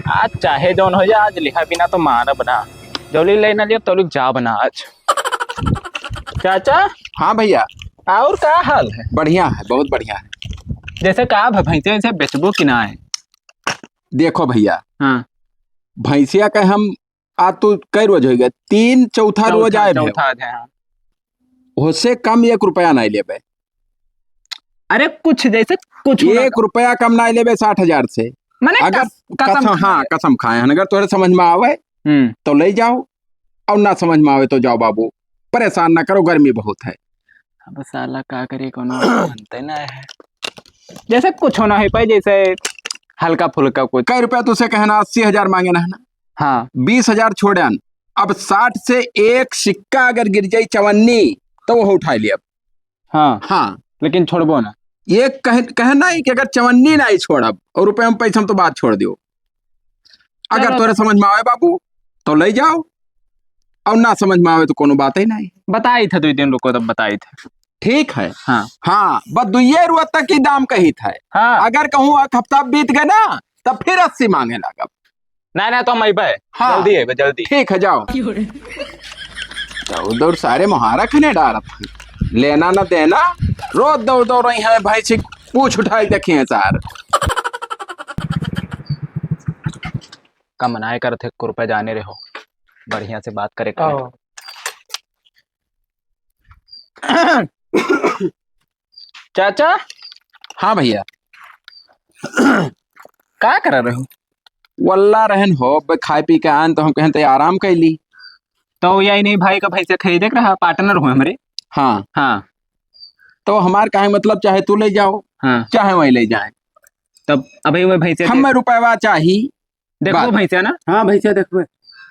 आज चाहे जौन हो जाए, आज लिखा बिना तो मारा बना जौली ले ना लिया तो लोग जा बना आज। चाचा। हाँ भैया। और क्या हाल है? बढ़िया है, बहुत बढ़िया है। जैसे कहा भैंसे वैसे बेचबो कि ना है? देखो भैया, हाँ, भैंसिया का हम आज तो कई रोज हो गए, तीन चौथा रोज आए भे। चौथा है। हाँ। उससे कम 1 रुपया नहीं लेबे। अरे कुछ जैसे कुछ 1 रुपया कम नहीं लेबे 60,000 से। मैंने अगर कसम हाँ कसम खाए हैं, अगर तुम्हारे समझ में आवे तो ले जाओ, और ना समझ में आवे तो जाओ बाबू, परेशान ना करो, गर्मी बहुत है। अब साला का करे कोनो मानते ना है। जैसे कुछ होना है भाई, जैसे हल्का फुल्का कुछ। कई रुपया तुझसे कहना 80,000 मांगे ना है ना। हाँ 20,000 छोड़े। अब 60 से एक सिक्का अगर गिर जाए चवन्नी तो वो उठा लिया। हाँ हाँ लेकिन छोड़बो ना। ये कहना है कि अगर चवन्नी नहीं छोड़ब और रुपये में पैसा तो बात छोड़ दियो। अगर तोरे समझ में आवे बाबू तो ले जाओ, और ना समझ में आवे तो कोनो बात ही नहीं। बताई थे 2 दिन रुको तब बताई थे। ठीक है। हाँ हाँ बस 2 रुपये तक की दाम कही था। हाँ अगर कहूँ एक हफ्ता बीत गए ना तब फिर 80 मांगे लगा। ना तो हम भाई। हाँ जल्दी है जल्दी। ठीक है जाओ। दौड़ दौड़ सारे मुहारा खने डाल लेना ना देना, रोज दौड़ दौड़ रही है भाई से पूछ उठाई देखिए सार। कम मनाए कर थे रुपए जाने रहो, बढ़िया से बात करे कर। चाचा। हाँ भैया। क्या कर रहे हो? वल्ला रहन हो खाए पी के आन तो हम कहते आराम कैली। तो यही नहीं भाई का भैंसे खरीदे के रहा, पार्टनर हुए हमारे। हाँ हाँ तो हमार काहे मतलब, चाहे तू ले जाओ हाँ चाहे वही ले जाए, तब अभी वो भैंसे हमें रुपया चाहिए। देखो भैंसे ना। हाँ भैंसिया देखो।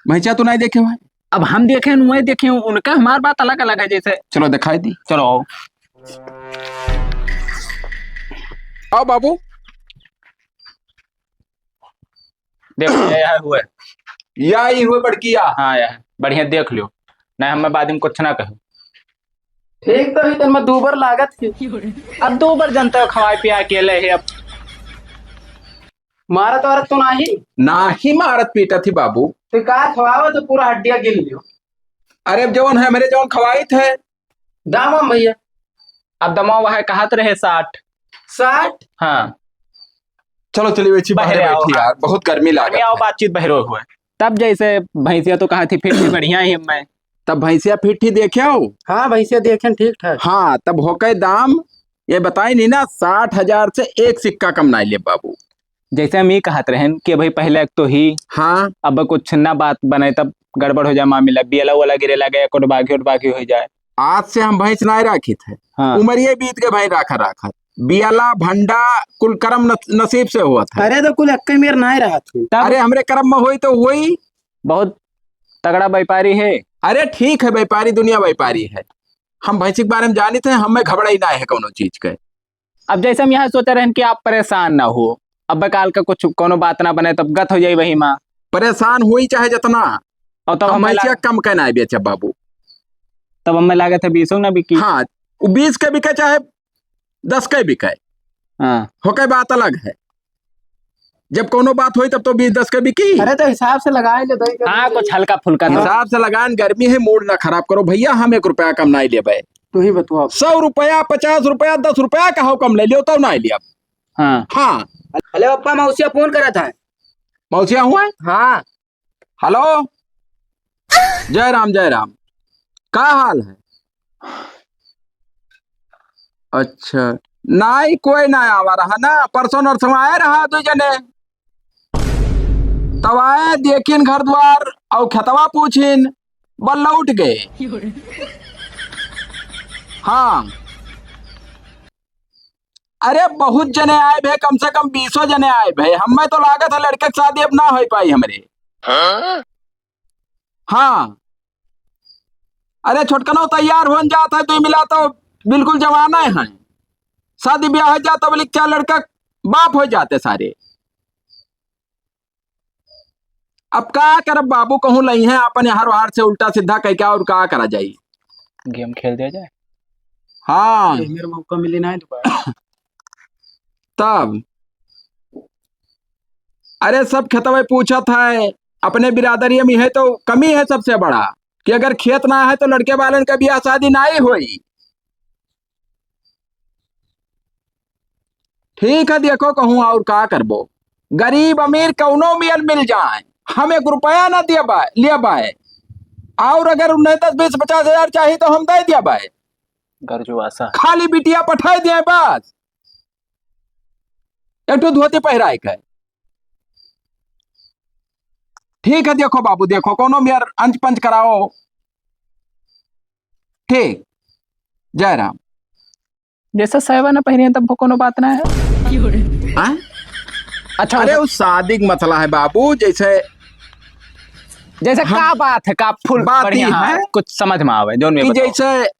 भैंसा तो नहीं देखे हुए। अब हम देखे वही देखे, उनका हमार बात अलग अलग है। जैसे चलो दिखाई दी। चलो आओ। आओ बाबू। देखो यह हुआ है। या ही हुए बड़किया। हाँ यह बढ़िया देख लियो, नहीं हमें बाद में कुछ ना कहो। ठीक तो ही मैं 2 बार लागत की। अब 2 बार जनता हो खवाए पिया अकेले है। अब मारत वारत तो नहीं ना ही मारत पीटा थी बाबू। तो का खवाओ तो पूरा हड्डियां गिल लियो। अरे जौन है मेरे जौन खवाई थे दाम हम भैया अब दमाओ है कहा तो रहे 60। हाँ चलो चलिए बेची बाहर बहरे आओ। बैठी यार, बहुत गर्मी लागे। आओ बातचीत बहरो हुआ तब। जैसे भैंसिया तो कहा थी फिर भी बढ़िया ही मैं। तब भैंसिया फिट्ठी देखे हो। हाँ भैंसिया देखें ठीक ठाक। हाँ तब होके दाम ये बताई नहीं ना, 60,000 से एक सिक्का कम नहीं ले बाबू। जैसे हम ये कहत रहे कि भाई पहले तो ही हाँ अब कुछ ना बात बने तब गड़बड़ हो जाए, मामला बियला वाला गिरे लगे कुट बाकी हो जाए। आज से हम भैंस नहीं राखी थे। हाँ उमरिए बीत के भाई राखा बियाला भंडा कुल कर्म नसीब से हुआ था। अरे तो कुल अक्के मेर नहीं रहा थी। अरे हमरे कर्म में हुई तो हुई। बहुत तगड़ा व्यापारी है। अरे ठीक है, व्यापारी दुनिया व्यापारी है। हम भैंसी के बारे में जानी थे, हमें घबरा ही ना है कोनो चीज के। अब जैसे हम यहाँ सोचे रहे कि आप परेशान ना हो, अब काल का कुछ कोनो बात ना बने तब गत हो जाए वही माँ। परेशान हुई चाहे जितना, और तब हम भैंसिया कम के ना बेचे बाबू। तब हमें लागत है 20 ना बिकी। हाँ 20 के बिके चाहे 10 के बिके, हाँ होके बात अलग है। जब कोनो बात हुई तब तो 20-10 के बिकी। अरे तो हिसाब से लगाए ले दो। हाँ कुछ हल्का फुल्का तो। हिसाब से लगान, गर्मी है मूड ना खराब करो भैया। हम 1 रुपया कम नहीं ले। तू ही बताओ। 100 रुपया 50 रुपया 10 रुपया कहो कम ले लियो तब नहीं लिया। हाँ हाँ अरे पप्पा मौसिया फोन करा था। मौसिया हुआ। हाँ हेलो जय राम जय राम, क्या हाल है? अच्छा नहीं कोई ना आवा रहा ना, परसों नरसों आए रहा 2 जने, तब आए देखिन घर द्वार और खतवा पूछिन बल लौट गए। हाँ अरे बहुत जने आए भे, कम से कम 20 जने आए भे। हमें तो लागत है लड़के की शादी अब ना हो पाई हमारे। हाँ अरे छोटकनो तैयार हो जाता है, तो मिला तो बिल्कुल जवाना है। शादी ब्याह हो जाता बोले क्या लड़का बाप हो जाते सारे। अब क्या करब बाबू, कहूँ लई है अपन हर हार से उल्टा सीधा कह क्या और क्या करा जाये। गेम खेल दिया जाए। हाँ मेरे मौका मिली ना दोबारा। तब अरे सब खेतवा पूछत है, अपने बिरादरी में है तो कमी है सबसे बड़ा कि अगर खेत ना है तो लड़के वालन का ब्याह शादी ना ही होई। ठीक है, देखो कहूँ और का करबो, गरीब अमीर कौनो मिल जाए, हम 1 रुपया ना दिया बाय लिया बाय, और अगर उन्हें 10-20-50 हजार चाहिए तो हम दे दिया बाय, गरजू आशा खाली बिटिया पठाए दिए बस, एक ठो धोती पहराए के। ठीक है, देखो बाबू देखो कोनो मेयर अंच पंच कराओ। ठीक, जय राम। जैसे सहवा ना पहने तब कोनो बात ना है। हाँ? अच्छा अरे उस शादी का मसला है बाबू, जैसे जैसे का बात है का फुल बात बढ़िया ही है है, कुछ समझ में आवे जोन में कि बताओ। जैसे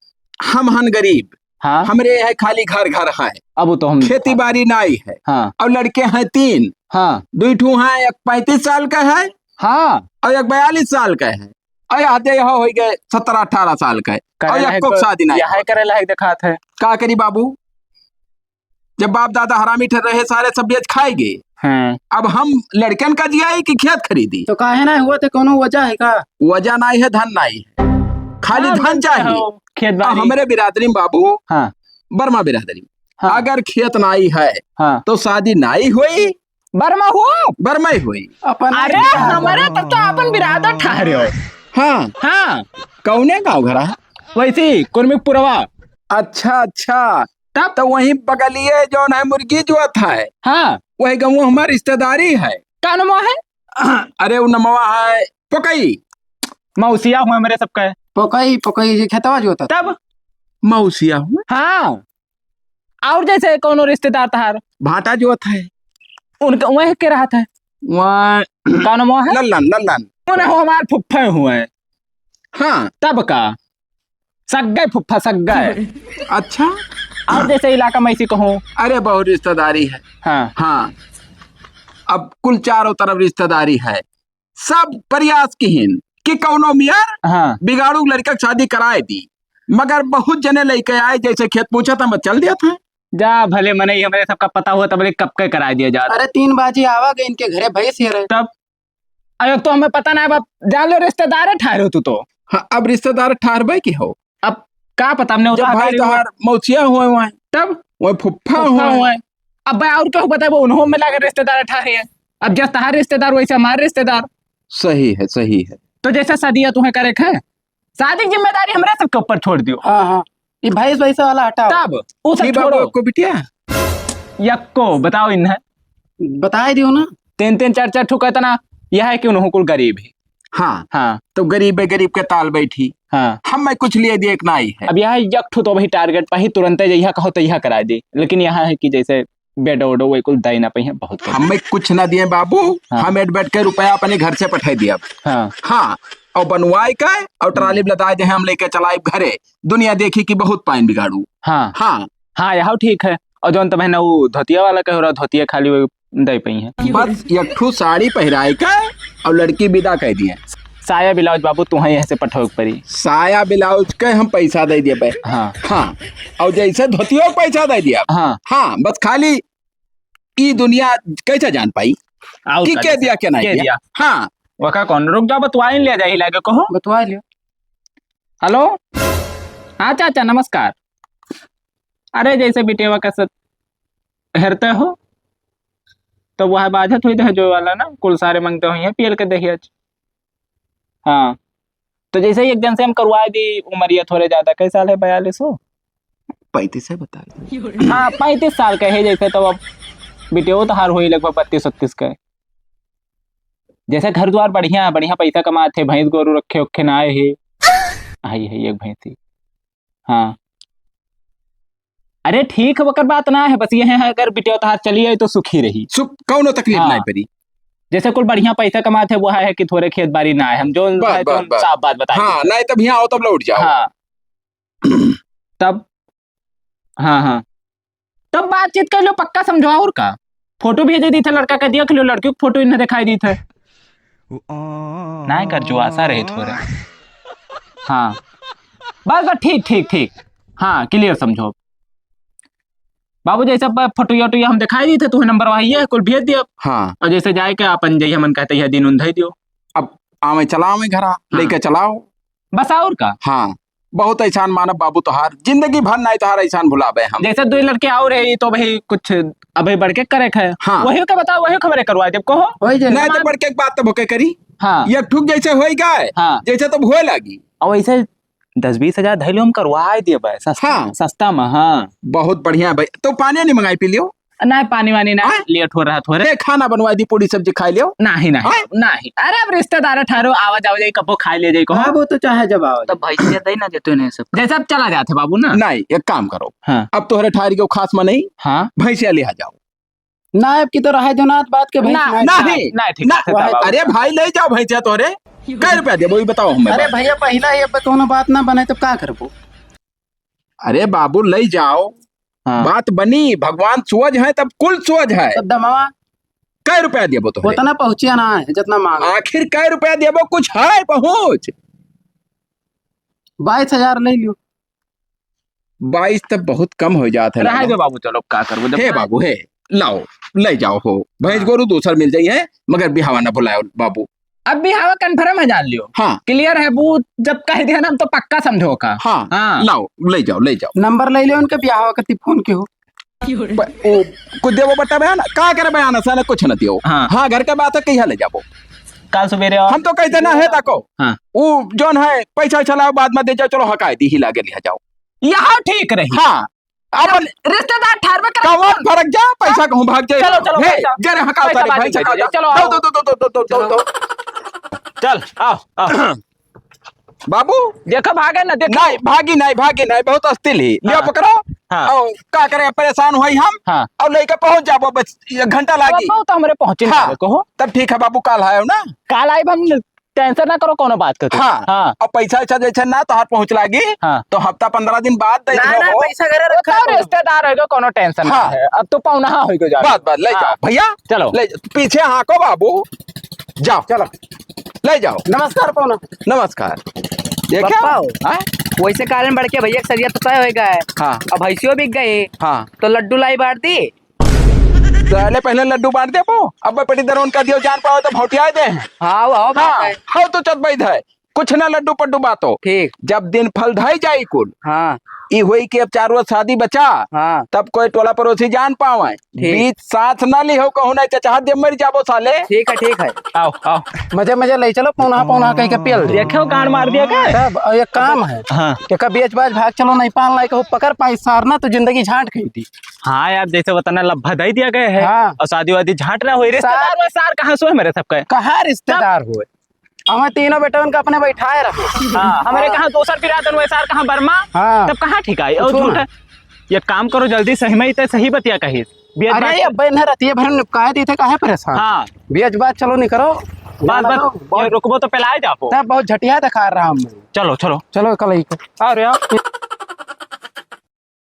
हम हन गरीब, हाँ हमरे है खाली घर है, अब वो तो हम खेती बाड़ी नाई है, हाँ और लड़के हैं 3, हाँ 2 ठू हैं, एक 35 साल का है हाँ और एक 42 साल का है, और आधे यहाँ हो गए 17-18 साल का है, और करेला एक को शादी नहीं। यह करेला है दिखात है। का करी बाबू, जब बाप दादा हरामी ठहर रहे सारे सब बेच खाएंगे, हाँ अब हम लड़कन का जिया कि खेत खरीदी। तो काहे ना हुआ थे, कोनो वजह है का? वजह नहीं है, धन नहीं है, खाली हाँ, धन बोलते चाहिए। हो, खेत और बाड़ी हमारे बिरादरी में बाबू, हाँ बर्मा बिरादरी में, हाँ अगर खेत नाई है हाँ तो शादी नाई हुई, बर्मा हो। बर्मा ही हुई। अपन अरे हमारे तब तो अपन बिरादर ठहरे हो। हाँ, हाँ कौने गाँव घर है? वैसी कुर्मिकपुरवा। अच्छा अच्छा, तब तो वहीं बगलिए जो है मुर्गी जो है, हाँ वही गाँव हमारी रिश्तेदारी है। का नमो है, अरे वो नमवा है पकई, मौसिया हुए मेरे सबका है। पकई जे खेतवा जो होता। तब मौसिया हुआ, हाँ, और जैसे कोनो रिश्तेदार तहार भाटा जो है उनका वह के रहा था वहाँ का नमो है, लल्लन लल्लन। उन्हें हमारे फुफ्फे हुए। हाँ, तब का सग्गे फुफ्फा सग्गे। अच्छा, और जैसे इलाका में इसी कहूँ। अरे बहुत रिश्तेदारी है। हाँ हाँ, अब कुल चारों तरफ रिश्तेदारी है, सब प्रयास कीन कि कौनो मियार हाँ बिगाड़ू लड़का की शादी कराए दी, मगर बहुत जने लेके आए, जैसे खेत पूछा था मैं चल दिया था। जा भले मने ही हमारे सबका पता हुआ तब कब के करा दिया जाता। अरे 3 बाजी आवा गए इनके घरे भैंस ये रहे। तब अरे तो हमें पता ना है, बाप जान लो रिश्तेदार ठहरे हो तू तो। हाँ, अब रिश्तेदार ठहरबे की हो, अब का पता हमने जब भाई तोहार मौसिया हुए वहाँ, तब वही फुफ्फा फुफ्फा हुए। हुए। अब भाई और क्या पता है, वो उन्होंने मिला के रिश्तेदार ठहरे हैं। अब जैसे तहार रिश्तेदार वैसे हमारे रिश्तेदार। सही है, सही है। तो जैसा शादी तुम्हें करे है, शादी की जिम्मेदारी हमारे सबके ऊपर छोड़ दियो। हाँ हाँ, ये भैंस वैसा वाला हटाओ। तब उसे बाबू छोड़ो। को बिटिया यक्को बताओ इन्हें बता दियो ना। 3-3 4-4 ठुका तना, यह है कि उन्होंने कुल गरीब है। हाँ, हाँ तो गरीब है, गरीब के ताल बैठी, हाँ। हम मैं कुछ लिए देख ना ही है। अब यहाँ यक्ठू तो वही टारगेट पर ही तुरंत यह कहो तो यह करा दी, लेकिन यहाँ है कि जैसे बेडो ओडो वही कुल दाई ना पही है बहुत कम। हमें कुछ ना दिए बाबू, हाँ। हम बैठ के रुपया अपने घर से पठाई दिया। हाँ हाँ, और बनवाए का और ट्राली में लदाए दे, हम लेके चलाए घरे, दुनिया देखी कि बहुत पाइन बिगाड़ू। हाँ हाँ, हाँ यह ठीक है। और जो तो बहना वो धोतिया वाला कह रहा, धोतिया खाली वो दई पही है। बस यठू साड़ी पहराए का और लड़की विदा कह दिए। साया ब्लाउज बाबू तुम्हें ऐसे पठोक परी। साया ब्लाउज के हम पैसा दे दिए बे। हाँ हाँ, और जैसे धोतियों को पैसा दे दिया। हाँ हाँ, बस खाली ई दुनिया कैसे जान पाई आउट कि कर के दे। दिया के नहीं के दिया। दिया। हाँ, वका कौन रुक जाओ, बतवाई ले जाए लागे कहो। बतवा लियो। हेलो हाँ चाचा नमस्कार। अरे जैसे बिटेवा का सत हेरते हो तो वह बाजत हुई है जो वाला ना कुल सारे मांगते हुए हैं पीएल के देखिए। हाँ तो जैसे ही एक जन से हम करवा दी, उमरिया थोड़े ज्यादा, कई साल है 42 हो। 35 है बता। हाँ 35 साल का है जैसे, तो अब बिटेओ तो हार हुई लगभग 32-33 का है। जैसे घर द्वार बढ़िया बढ़िया पैसा कमाते, भैंस गोरू रखे उखे ना आए है, आई है एक भैंसी। हाँ अरे ठीक है, वकर बात ना है, बस ये है अगर बिटिया तहार चली आई तो सुखी रही। सुख कौनो तकलीफ हाँ। नहीं पड़ी। जैसे कुल बढ़िया पैसा कमाते वो है कि थोड़े खेत बाड़ी ना है, हम जो बस, है तो बस, हम बस। साफ बात बताएं। हाँ, नहीं तब यहाँ आओ तब लौट जाओ। हाँ तब हाँ हाँ तब बातचीत कर लो, पक्का समझाओ। और का फोटो भेज दी थे लड़का का, दिया लो लड़की को फोटो इन्हें दिखाई दी थे ना कर जो आशा रहे थोड़े। हाँ बस बस ठीक ठीक ठीक। हाँ क्लियर समझो। बाबू जैसे फोटो हम दिखाई दी थे तुम्हें नंबर वही है कुल भेज दियो हाँ और जैसे जाए के अपन जैसे मन कहते हैं दिन उन धई दियो अब आवे चलाओ में घरा लेके चलाओ बस और का हाँ बहुत ऐसान मानव बाबू तोहार जिंदगी भर नहीं तोहार ऐसान भुलाबे हम जैसे दो लड़के और है तो भाई कुछ अभी बढ़ के करे है हाँ। वही का बताओ वही खबरें करवा जब कहो वही जे नहीं तो बढ़ के एक बात तो भोके करी हाँ ये ठुक जैसे होई गए हाँ जैसे तो होए लगी और वैसे 10-20 हजार धैलो हम करवा दिए भाई सस्ता हाँ। सस्ता में हाँ बहुत बढ़िया भाई तो पानी नहीं मंगाई पी लियो ना पानी वानी ना हाँ? लेट हो रहा थोड़े ए, खाना बनवा दी पूरी सब्जी खाई लियो नहीं नहीं हाँ? नहीं अरे अब रिश्तेदार ठहरो आवाज आवाज कपो खा ले जाए हाँ वो तो चाहे जब आओ तब भाई से दई ना देते नहीं सब जैसे अब चला जाते बाबू ना नहीं एक काम करो हाँ अब तोहरे ठारी को खास में नहीं हाँ भैंसिया ले आ जाओ नायब की तो रहा जो नाथ बात के भाई ना सुनाए। नहीं नहीं ठीक ना है बाबू। अरे भाई ले जाओ भैंसिया तोहरे कै रुपया दे वही बताओ हमें अरे भैया पहला ये पे कोनो बात ना बने तो क्या करबो अरे बाबू ले जाओ हाँ। बात बनी भगवान सूझ है तब कुल सूझ है तब दमावा कै रुपया देबो तोहरे उतना पहुंचिया ना है जितना मांग आखिर कै रुपया देबो कुछ है पहुंच 22,000 ले लियो 22 तब बहुत कम हो जाता है रहा लाला। दो बाबू चलो क्या करबो जब हे बाबू हे लाओ ले जाओ हो भैंस गोरू दूसर मिल जाई है मगर बिहावा ना बुलाओ बाबू अब भी हवा कन्फर्म है जान लियो हाँ क्लियर है वो जब कह दिया ना हम तो पक्का समझो का हाँ हाँ। लाओ ले जाओ नंबर ले लियो उनके ब्याह करती फोन के हो ओ कुछ देवो बता बयान का करे बयान साला कुछ न दियो हाँ। हाँ घर के बात है कहिया ले जाबो कल सवेरे और हम तो कहते ना है ताको हाँ। वो जोन है पैसा चलाओ बाद में दे जाओ चलो हकाई दी हिला के लिया जाओ यहाँ ठीक रही हाँ अब रिश्तेदार ठहर में कौन फर्क जा पैसा कहूँ भाग जाए चलो, चलो, हे, पैसा- जरे हकाओ पैसा तारी बाद भाई में हकाओ दे, चलो, दो आओ। दो दो दो दो दो दो चल आओ आओ बाबू देखो भागे ना देखो नहीं भागी नहीं बहुत अस्तिल ही लियो हाँ। पकड़ो हाँ। और का करे परेशान हुई हम हाँ और लेके पहुंच जाबो बस 1 घंटा लागी अब तो हमारे पहुंचे हाँ। ना कहो तब ठीक है बाबू काल आयो ना काल आई हम टेंशन ना करो कोनो बात करते हाँ हाँ और पैसा ऐसा जैसे ना तो हाथ पहुंच लागी हाँ तो हफ्ता 15 दिन बाद दे ना ना दियो पैसा घरे रखा तो रिश्तेदार होगा कोनो टेंशन हाँ। है अब तो पौना होगा जा बात ले हाँ। जाओ भैया चलो ले पीछे हाँको बाबू जाओ चलो ले जाओ नमस्कार पौना नमस्कार देखा पप्पाओ। हाँ वैसे कारण बढ़ के भैया सरिया तो तय होएगा है हाँ अब भैंसियों बिक गए हाँ तो लड्डू लाई बांट दी पहले लड्डू बांट दे पो अब पेटी दरोन का दियो जान पाओ तो भौटिया दे हाँ वो बात हाँ है हाँ तो चत बैठ है कुछ ना लड्डू पड्डू बातो ठीक जब दिन फल धाई जाई कुल हाँ ई हुई कि अब 4 रोज शादी बचा हाँ तब कोई टोला पड़ोसी जान पावे बीच साथ ना ली हो कहूं ना चचा दे मर जाबो साले ठीक है आओ आओ मजे मजे ले चलो पौना पौना कह के पेल दे देखो कान मार दिया क्या तब एक काम है हाँ कि का बेच बाज भाग चलो नहीं पाल लाई को पकड़ पाई सारना तो जिंदगी झांट गई थी हाँ यार जैसे बताना लब्भा दई दिया गया है हाँ। और शादी वादी झांट ना हुई रिश्तेदार में सार कहाँ सोए मेरे सबके कहा रिश्तेदार हुए हमें तीनों बेटा उनका अपने बैठाए रखो हाँ हमारे कहाँ दोसर बिरादर हुए सार कहाँ बर्मा हाँ तब कहाँ ठीक आई और पूछो झूठ ना। है ये काम करो जल्दी सही में तो सही बतिया कही बेच अरे बात- ये बहन रहती भर निपकाए दी थे काहे परेशान हाँ बेच बात चलो नहीं करो बात बात ये रुकबो तो पहले आ जापो तब बहुत झटिया दिखा रहा हम चलो चलो चलो कल ही को अरे यार